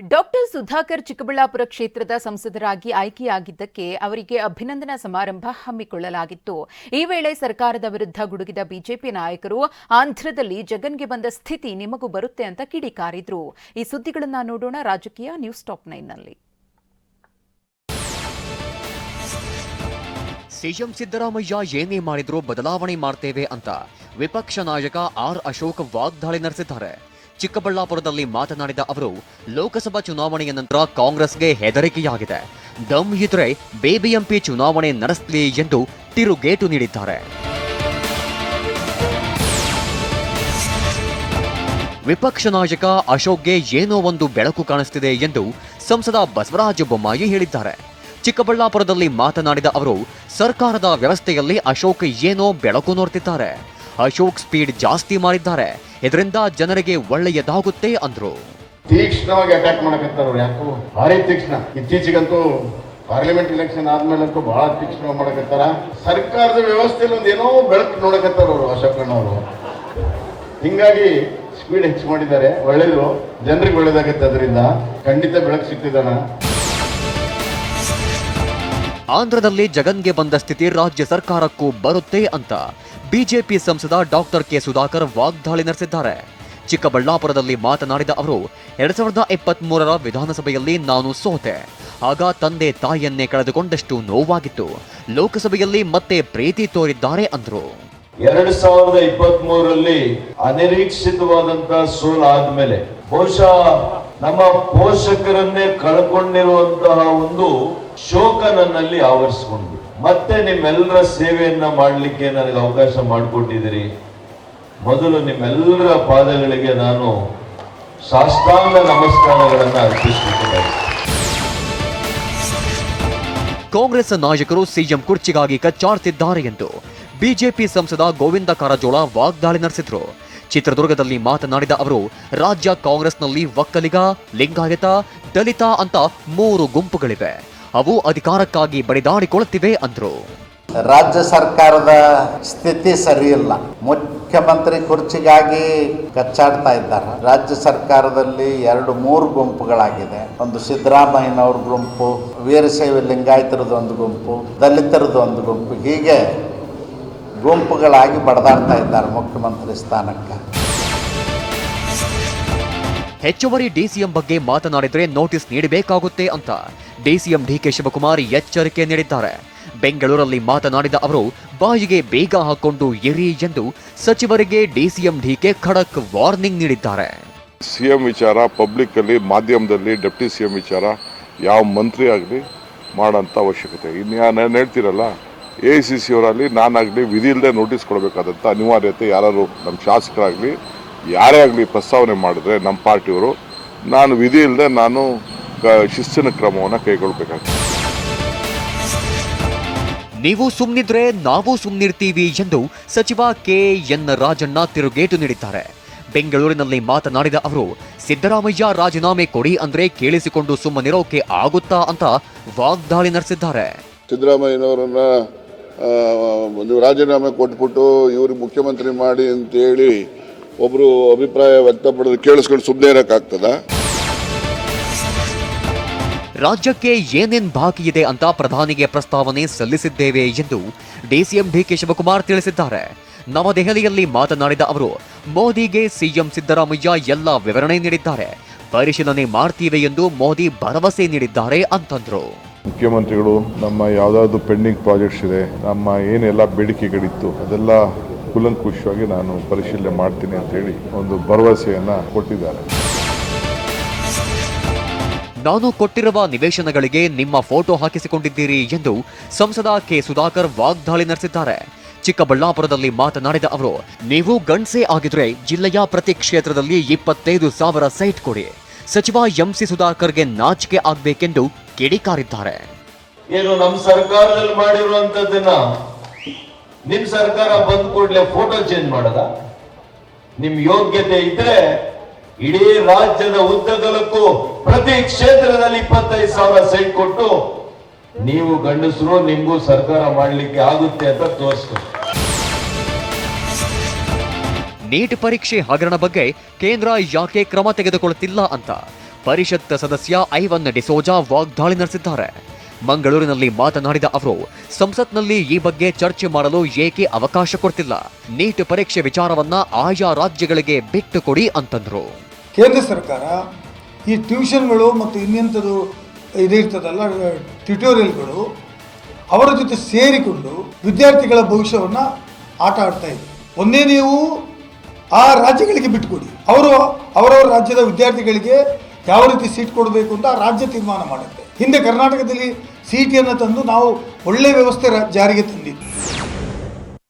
Doctor Sudhakar Chikkaballapur ಕ್ಷೇತ್ರದ ಸಂಸದರಾಗಿ ಆಯ್ಕೆಯಾಗಿದ್ದಕ್ಕೆ ಅವರಿಗೆ ಅಭಿನಂದನಾ ಸಮಾರಂಭ ಹಮ್ಮಿಕೊಳ್ಳಲಾಗಿತ್ತು. ಈ ವೇಳೆ ಸರ್ಕಾರದ ವಿರುದ್ಧ ಗುಡುಗಿದ ಬಿಜೆಪಿ ನಾಯಕರು ಆಂಧ್ರದಲ್ಲಿ ಜಗನ್ಗೆ ಬಂದ ಸ್ಥಿತಿ ನಿಮಗೂ ಬರುತ್ತೆ ಅಂತ ಕಿಡಿಕಾರಿದ್ರು. ಈ ಸುದ್ದಿಗಳನ್ನು ನೋಡೋಣ ರಾಜಕೀಯ ನ್ಯೂಸ್ ಟಾಪ್ 9ನಲ್ಲಿ. ಸಿಎಂ ಸಿದ್ದರಾಮಯ್ಯ ಏನೇ ಮಾಡಿದ್ರೂ ಬದಲಾವಣೆ ಮಾಡ್ತೇವೆ ಅಂತ ವಿಪಕ್ಷ ನಾಯಕ ಆರ್ ಅಶೋಕ್ ವಾಗ್ದಾಳಿ ನಡೆಸಿದ್ದಾರೆ. ಚಿಕ್ಕಬಳ್ಳಾಪುರದಲ್ಲಿ ಮಾತನಾಡಿದ ಅವರು, ಲೋಕಸಭಾ ಚುನಾವಣೆಯ ನಂತರ ಕಾಂಗ್ರೆಸ್ಗೆ ಹೆದರಿಕೆಯಾಗಿದೆ, ದಮ್ ಇದ್ರೆ ಬಿಬಿಎಂಪಿ ಚುನಾವಣೆ ನಡೆಸಲಿ ಎಂದು ತಿರುಗೇಟು ನೀಡಿದ್ದಾರೆ. ವಿಪಕ್ಷ ನಾಯಕ ಅಶೋಕ್ಗೆ ಏನೋ ಒಂದು ಬೆಳಕು ಕಾಣಿಸ್ತಿದೆ ಎಂದು ಸಂಸದ ಬಸವರಾಜ ಬೊಮ್ಮಾಯಿ ಹೇಳಿದ್ದಾರೆ. ಚಿಕ್ಕಬಳ್ಳಾಪುರದಲ್ಲಿ ಮಾತನಾಡಿದ ಅವರು, ಸರ್ಕಾರದ ವ್ಯವಸ್ಥೆಯಲ್ಲಿ ಅಶೋಕ್ ಏನೋ ಬೆಳಕು ನೋಡ್ತಿದ್ದಾರೆ. ಅಶೋಕ್ ಸ್ಪೀಡ್ ಜಾಸ್ತಿ ಮಾಡಿದ್ದಾರೆ, ಇದರಿಂದ ಜನರಿಗೆ ಒಳ್ಳೆಯದಾಗುತ್ತೆ ಅಂದ್ರು. ತೀಕ್ಷ್ಣವಾಗಿ ಅಟ್ಯಾಕ್ ಮಾಡಕತ್ತಾರ, ಯಾಕೋ ಭಾರಿ ತೀಕ್ಷ್ಣ. ಇತ್ತೀಚೆಗಂತೂ ಪಾರ್ಲಿಮೆಂಟ್ ಎಲೆಕ್ಷನ್ ಆದ್ಮೇಲಂತೂ ಬಹಳ ತೀಕ್ಷ್ಣ ಮಾಡಕತ್ತಾರ. ಸರ್ಕಾರದ ವ್ಯವಸ್ಥೆಯಲ್ಲಿ ಒಂದು ಏನೋ ಬೆಳಕು ನೋಡಕತ್ತಾರ ಅವರು ಅಶೋಕಣ್ಣವರು. ಹಿಂಗಾಗಿ ಸ್ಪೀಡ್ ಹೆಚ್ಚು ಮಾಡಿದ್ದಾರೆ. ಒಳ್ಳೇದು, ಜನರಿಗೆ ಒಳ್ಳೇದಾಗತ್ತೆ. ಅದರಿಂದ ಖಂಡಿತ ಬೆಳಕು ಸಿಗ್ತಿದ್ದಾನ. ಆಂಧ್ರದಲ್ಲಿ ಜಗನ್ಗೆ ಬಂದ ಸ್ಥಿತಿ ರಾಜ್ಯ ಸರ್ಕಾರಕ್ಕೂ ಬರುತ್ತೆ ಅಂತ ಬಿಜೆಪಿ ಸಂಸದ ಡಾಕ್ಟರ್ ಕೆ ಸುಧಾಕರ್ ವಾಗ್ದಾಳಿ ನಡೆಸಿದ್ದಾರೆ. ಚಿಕ್ಕಬಳ್ಳಾಪುರದಲ್ಲಿ ಮಾತನಾಡಿದ ಅವರು, 2023ರ ವಿಧಾನಸಭೆಯಲ್ಲಿ ನಾನು ಸೋತೆ, ಆಗ ತಂದೆ ತಾಯಿಯನ್ನೇ ಕಳೆದುಕೊಂಡಷ್ಟು ನೋವಾಗಿತ್ತು. ಲೋಕಸಭೆಯಲ್ಲಿ ಮತ್ತೆ ಪ್ರೀತಿ ತೋರಿದ್ದಾರೆ ಅಂದ್ರು. 2023ರಲ್ಲಿ ಅನಿರೀಕ್ಷಿತವಾದಂತಹ ಸೋಲು ಆದ್ಮೇಲೆ ಬಹುಶಃ ನಮ್ಮ ಪೋಷಕರನ್ನೇ ಕಳ್ಕೊಂಡಿರುವಂತಹ ಒಂದು ಶೋಕ ನನ್ನಲ್ಲಿ ಆವರಿಸಿಕೊಂಡು ಮತ್ತೆ ನಿಮ್ಮೆಲ್ಲರ ಸೇವೆಯನ್ನ ಮಾಡಲಿಕ್ಕೆ ನನಗೆ ಅವಕಾಶ ಮಾಡಿಕೊಟ್ಟಿದ್ದೀರಿ. ಮೊದಲು ನಿಮ್ಮೆಲ್ಲರ ಪಾದಗಳಿಗೆ ನಾನು ಸಾಷ್ಟಾಂಗ ನಮಸ್ಕಾರಗಳನ್ನು ಅರ್ಪಿಸುತ್ತೇನೆ. ಕಾಂಗ್ರೆಸ್ ನಾಯಕರು ಸಿಎಂ ಕುರ್ಚಿಗಾಗಿ ಕಚ್ಚಾಡ್ತಿದ್ದಾರೆ ಎಂದು ಬಿಜೆಪಿ ಸಂಸದ ಗೋವಿಂದ ಕಾರಜೋಳ ವಾಗ್ದಾಳಿ ನಡೆಸಿದ್ರು. ಚಿತ್ರದುರ್ಗದಲ್ಲಿ ಮಾತನಾಡಿದ ಅವರು, ರಾಜ್ಯ ಕಾಂಗ್ರೆಸ್ನಲ್ಲಿ ಒಕ್ಕಲಿಗ, ಲಿಂಗಾಯತ, ದಲಿತ ಅಂತ 3 ಗುಂಪುಗಳಿವೆ. ಅವು ಅಧಿಕಾರಕ್ಕಾಗಿ ಬಡಿದಾಡಿಕೊಳ್ಳುತ್ತಿವೆ ಅಂದ್ರು. ರಾಜ್ಯ ಸರ್ಕಾರದ ಸ್ಥಿತಿ ಸರಿಯಿಲ್ಲ. ಮುಖ್ಯಮಂತ್ರಿ ಕುರ್ಚಿಗಾಗಿ ಕಚ್ಚಾಡ್ತಾ ಇದ್ದಾರೆ. ರಾಜ್ಯ ಸರ್ಕಾರದಲ್ಲಿ 2-3 ಗುಂಪುಗಳಾಗಿದೆ. ಒಂದು ಸಿದ್ದರಾಮಯ್ಯನವ್ರ ಗುಂಪು, ವೀರಶೈವ ಲಿಂಗಾಯತರದ್ದು ಒಂದು ಗುಂಪು, ದಲಿತರದ್ದು ಒಂದು ಗುಂಪು, ಹೀಗೆ ಗುಂಪುಗಳಾಗಿ ಬಡದಾಡ್ತಾ ಇದ್ದಾರೆ ಮುಖ್ಯಮಂತ್ರಿ ಸ್ಥಾನಕ್ಕೆ. ಹೆಚ್ಚುವರಿ ಡಿಸಿಎಂ ಬಗ್ಗೆ ಮಾತನಾಡಿದ್ರೆ ನೋಟಿಸ್ ನೀಡಬೇಕಾಗುತ್ತೆ ಅಂತ ಡಿಸಿಎಂ ಡಿಕೆ ಶಿವಕುಮಾರ್ ಎಚ್ಚರಿಕೆ ನೀಡಿದ್ದಾರೆ. ಬೆಂಗಳೂರಲ್ಲಿ ಮಾತನಾಡಿದ ಅವರು, ಬಾಯಿಗೆ ಬೇಗ ಹಾಕೊಂಡು ಇರಿ ಎಂದು ಸಚಿವರಿಗೆ ಡಿಸಿಎಂ ಡಿಕೆ ಖಡಕ್ ವಾರ್ನಿಂಗ್ ನೀಡಿದ್ದಾರೆ. ಸಿಎಂ ವಿಚಾರ ಪಬ್ಲಿಕ್ ಅಲ್ಲಿ, ಮಾಧ್ಯಮದಲ್ಲಿ ಡೆಪ್ಟಿ ಸಿಎಂ ವಿಚಾರ ಯಾವ ಮಂತ್ರಿ ಆಗಲಿ ಮಾಡೋಂಥ ಅವಶ್ಯಕತೆ. ಇನ್ನು ಹೇಳ್ತಿರಲ್ಲ, AICC ಅವರಲ್ಲಿ ನಾನಾಗಲಿ ವಿಧಿ ಇಲ್ಲದೆ ನೋಟಿಸ್ ಕೊಡಬೇಕಾದಂಥ ಅನಿವಾರ್ಯತೆ ಯಾರು ನಮ್ಮ ಶಾಸಕರಾಗಲಿ ಯಾರೇ ಆಗಲಿ ಪ್ರಸ್ತಾವನೆ ಮಾಡಿದ್ರೆ ನಮ್ಮ ಪಾರ್ಟಿಯವರು, ನಾನು ವಿಧಿ ಇಲ್ಲದೆ ನಾನು ಶಿಸ್ತಿನ ಕ್ರಮವನ್ನು ಕೈಗೊಳ್ಳಬೇಕಾಗ್ತದೆ. ನೀವು ಸುಮ್ಮನಿದ್ರೆ ನಾವು ಸುಮ್ಮನಿರ್ತೀವಿ ಎಂದು ಸಚಿವ KN ರಾಜಣ್ಣ ತಿರುಗೇಟು ನೀಡಿದ್ದಾರೆ. ಬೆಂಗಳೂರಿನಲ್ಲಿ ಮಾತನಾಡಿದ ಅವರು, ಸಿದ್ದರಾಮಯ್ಯ ರಾಜೀನಾಮೆ ಕೊಡಿ ಅಂದ್ರೆ ಕೇಳಿಸಿಕೊಂಡು ಸುಮ್ಮನಿರೋಕೆ ಆಗುತ್ತಾ ಅಂತ ವಾಗ್ದಾಳಿ ನಡೆಸಿದ್ದಾರೆ. ಸಿದ್ದರಾಮಯ್ಯನವರನ್ನ ನೀವು ರಾಜೀನಾಮೆ ಕೊಟ್ಬಿಟ್ಟು ಇವ್ರಿಗೆ ಮುಖ್ಯಮಂತ್ರಿ ಮಾಡಿ ಅಂತೇಳಿ ಒಬ್ರು ಅಭಿಪ್ರಾಯ ವ್ಯಕ್ತಪಡೋದು ಕೇಳಿಸ್ಕೊಂಡು ಸುಮ್ಮನೆ ಇರೋಕ್ಕಾಗ್ತದ? ರಾಜ್ಯಕ್ಕೆ ಏನೇನ್ ಬಾಕಿ ಇದೆ ಅಂತ ಪ್ರಧಾನಿಗೆ ಪ್ರಸ್ತಾವನೆ ಸಲ್ಲಿಸಿದ್ದೇವೆ ಎಂದು ಡಿಸಿಎಂ ಡಿಕೆ ಶಿವಕುಮಾರ್ ತಿಳಿಸಿದ್ದಾರೆ. ನವದೆಹಲಿಯಲ್ಲಿ ಮಾತನಾಡಿದ ಅವರು, ಮೋದಿಗೆ ಸಿಎಂ ಸಿದ್ದರಾಮಯ್ಯ ಎಲ್ಲ ವಿವರಣೆ ನೀಡಿದ್ದಾರೆ, ಪರಿಶೀಲನೆ ಮಾಡ್ತೀವಿ ಎಂದು ಮೋದಿ ಭರವಸೆ ನೀಡಿದ್ದಾರೆ ಅಂತಂದ್ರು. ಮುಖ್ಯಮಂತ್ರಿಗಳು ನಮ್ಮ ಯಾವುದಾದ್ರು ಪೆಂಡಿಂಗ್ ಪ್ರಾಜೆಕ್ಟ್ಸ್ ಇದೆ, ನಮ್ಮ ಏನೆಲ್ಲ ಬೇಡಿಕೆಗಳಿತ್ತು ಅದೆಲ್ಲ ಕೂಲಂಕುಷವಾಗಿ ನಾನು ಪರಿಶೀಲನೆ ಮಾಡ್ತೀನಿ ಅಂತ ಹೇಳಿ ಒಂದು ಭರವಸೆಯನ್ನ ಕೊಟ್ಟಿದ್ದಾರೆ. ನಾನು ಕೊಟ್ಟಿರುವ ನಿವೇಶನಗಳಿಗೆ ನಿಮ್ಮ ಫೋಟೋ ಹಾಕಿಸಿಕೊಂಡಿದ್ದೀರಿ ಎಂದು ಸಂಸದ ಕೆ ಸುಧಾಕರ್ ವಾಗ್ದಾಳಿ ನಡೆಸಿದ್ದಾರೆ. ಚಿಕ್ಕಬಳ್ಳಾಪುರದಲ್ಲಿ ಮಾತನಾಡಿದ ಅವರು, ನೀವು ಗಂಡ್ಸೆ ಆಗಿದ್ರೆ ಜಿಲ್ಲೆಯ ಪ್ರತಿ ಕ್ಷೇತ್ರದಲ್ಲಿ 25,000 ಸೈಟ್ ಕೊಡಿ. ಸಚಿವ MC ಸುಧಾಕರ್ಗೆ ನಾಚಿಕೆ ಆಗ್ಬೇಕೆಂದು ಕಿಡಿಕಾರಿದ್ದಾರೆ. ಏನು ನಮ್ಮ ಸರ್ಕಾರದಲ್ಲಿ ಮಾಡಿರುವಂತದ್ದನ್ನ ನಿಮ್ ಸರ್ಕಾರ ಬಂದ್ ಕೂಡಲೇ ಫೋಟೋ ಚೇಂಜ್ ಮಾಡದ? ನಿಮ್ ಯೋಗ್ಯತೆ ಇದ್ರೆ ಇಡೀ ರಾಜ್ಯದ ಉದ್ದಗಲಕ್ಕೂ ಪ್ರತಿ ಕ್ಷೇತ್ರದಲ್ಲಿ 25,000 ಸೈಟ್ ಕೊಟ್ಟು ನೀವು ಗಂಡಸರು ನಿಮ್ಗೂ ಸರ್ಕಾರ ಮಾಡ್ಲಿಕ್ಕೆ ಆಗುತ್ತೆ ಅಂತ ತೋರಿಸ್ತಾರೆ. ನೀಟ್ ಪರೀಕ್ಷೆ ಹಗರಣ ಬಗ್ಗೆ ಕೇಂದ್ರ ಯಾಕೆ ಕ್ರಮ ತೆಗೆದುಕೊಳ್ಳುತ್ತಿಲ್ಲ ಅಂತ ಪರಿಷತ್ ಸದಸ್ಯ ಐವನ್ ಡಿಸೋಜಾ ವಾಗ್ದಾಳಿ ನಡೆಸಿದ್ದಾರೆ. ಮಂಗಳೂರಿನಲ್ಲಿ ಮಾತನಾಡಿದ ಅವರು, ಸಂಸತ್ನಲ್ಲಿ ಈ ಬಗ್ಗೆ ಚರ್ಚೆ ಮಾಡಲು ಏಕೆ ಅವಕಾಶ ಕೊಡ್ತಿಲ್ಲ? ನೀಟ್ ಪರೀಕ್ಷೆ ವಿಚಾರವನ್ನ ಆಯಾ ರಾಜ್ಯಗಳಿಗೆ ಬಿಟ್ಟು ಕೊಡಿ ಅಂತಂದ್ರು. ಕೇಂದ್ರ ಸರ್ಕಾರ ಈ ಟ್ಯೂಷನ್ಗಳು ಮತ್ತು ಇನ್ನೆಂಥದ್ದು ಇದಿರ್ತದಲ್ಲ ಟ್ಯುಟೋರಿಯಲ್ಗಳು ಅವರ ಜೊತೆ ಸೇರಿಕೊಂಡು ವಿದ್ಯಾರ್ಥಿಗಳ ಭವಿಷ್ಯವನ್ನು ಆಟ ಆಡ್ತಾ ಇದೆ. ಒಂದೇ ನೀವು ಆ ರಾಜ್ಯಗಳಿಗೆ ಬಿಟ್ಟುಕೊಡಿ, ಅವರವರ ರಾಜ್ಯದ ವಿದ್ಯಾರ್ಥಿಗಳಿಗೆ ಯಾವ ರೀತಿ ಸೀಟ್ ಕೊಡಬೇಕು ಅಂತ ರಾಜ್ಯ ತೀರ್ಮಾನ ಮಾಡುತ್ತೆ. ಹಿಂದೆ ಕರ್ನಾಟಕದಲ್ಲಿ CET ತಂದು ನಾವು ಒಳ್ಳೆಯ ವ್ಯವಸ್ಥೆ ಜಾರಿಗೆ ತಂದಿದ್ವಿ.